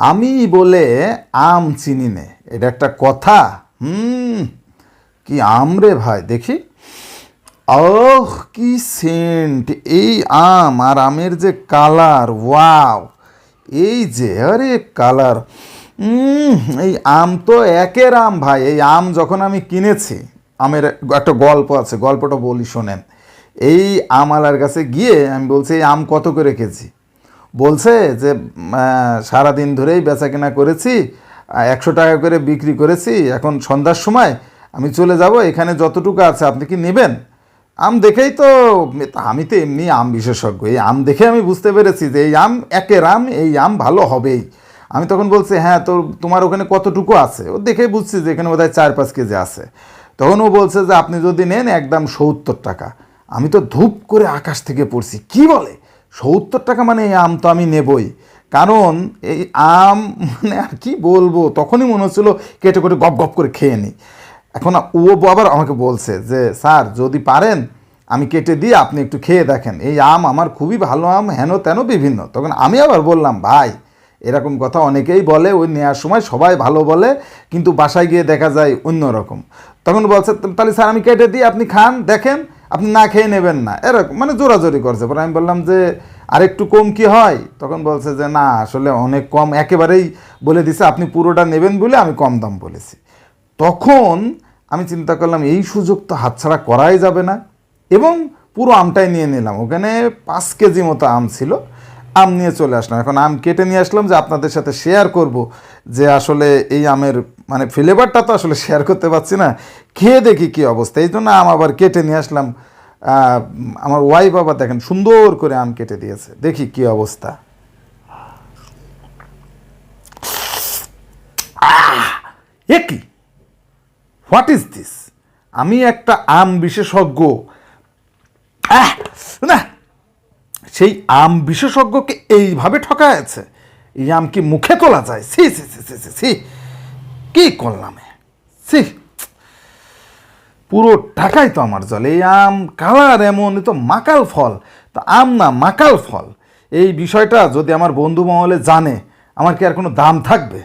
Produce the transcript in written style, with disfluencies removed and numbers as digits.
আমি বলে আম চিনি নে, এটা একটা কথা? কি আম রে ভাই, দেখি। ওহ কি সেন্ট! এই আম আর আমের যে কালার, ওয়াও! এই যে আরে কালার, এই আম তো একের আম ভাই। এই আম যখন আমি কিনেছি, আমের একটা গল্প আছে, গল্পটা বলি শোনেন। এই আমওয়ালার কাছে গিয়ে আমি বলছি এই আম কত করে কেজি। বলছে যে সারাদিন ধরেই বেচা কেনা করেছি, 100 টাকা করে বিক্রি করেছি, এখন সন্ধ্যার সময় আমি চলে যাব, এখানে যতটুকু আছে আপনি কি নেবেন? আম দেখেই তো, আমি তো এমনি আম বিশেষজ্ঞ, এই আম দেখে আমি বুঝতে পেরেছি যে এই আম একের আম, এই আম ভালো হবেই। আমি তখন বলছি হ্যাঁ, তো তোমার ওখানে কতটুকু আছে? ও দেখেই বুঝছি যে এখানে বোধহয় 4-5 কেজি আছে। তখন ও বলছে যে আপনি যদি নেন একদম 70 টাকা। আমি তো ধূপ করে আকাশ থেকে পড়ছি, কি বলে 70 টাকা? মানে এই আম তো আমি নেবই, কারণ এই আম মানে আর কি বলবো, তখনই মনে হচ্ছিল কেটে করে গপ গপ করে খেয়ে নিই। এখন ও আবার আমাকে বলছে যে স্যার যদি পারেন আমি কেটে দিই, আপনি একটু খেয়ে দেখেন, এই আম আমার খুবই ভালো আম, হেন তেন বিভিন্ন। তখন আমি আবার বললাম ভাই এরকম কথা অনেকেই বলে, ওই নেওয়ার সময় সবাই ভালো বলে, কিন্তু বাসায় গিয়ে দেখা যায় অন্য রকম। তখন বলছে তাহলে স্যার আমি কেটে দিই, আপনি খান দেখেন, আপনি না খেয়ে নেবেন না, এরকম মানে জোরাজোরি করছে। পরে আমি বললাম যে আরেকটু কম কি হয়? তখন বলছে যে না আসলে অনেক কম, একেবারেই বলে দিছে, আপনি পুরোটা নেবেন বলে আমি কম দাম বলেছি। তখন আমি চিন্তা করলাম এই সুযোগ তো হাতছাড়া করাই যাবে না, এবং পুরো আমটাই নিয়ে নিলাম। ওখানে 5 কেজি মতো আম ছিল, আম নিয়ে চলে আসলাম। এখন আম কেটে নিয়ে আসলাম যে আপনাদের সাথে শেয়ার করব যে আসলে এই আমের মানে ফ্লেভারটা তো আসলে শেয়ার করতে পারছি না, খেয়ে দেখি কী অবস্থা। এই জন্য আম আবার কেটে নিয়ে আসলাম। আমার ওয়াইফ আবার দেখেন সুন্দর করে আম কেটে দিয়েছে, দেখি কী অবস্থা। এ কি, হোয়াট ইজ দিস? আমি একটা আম বিশেষজ্ঞ, না সেই আম বিশেষজ্ঞকে এইভাবে ঠকাচ্ছে? এই আম কি মুখে তোলা যায়? সি সি সি সি সি সি, কি করলাম সি, পুরো টাকাই তো আমার জল। এই আম কালার এমন, এ তো মাকাল ফল, তো আম না মাকাল ফল। এই বিষয়টা যদি আমার বন্ধু মহলে জানে, আমার কি আর কোনো দাম থাকবে?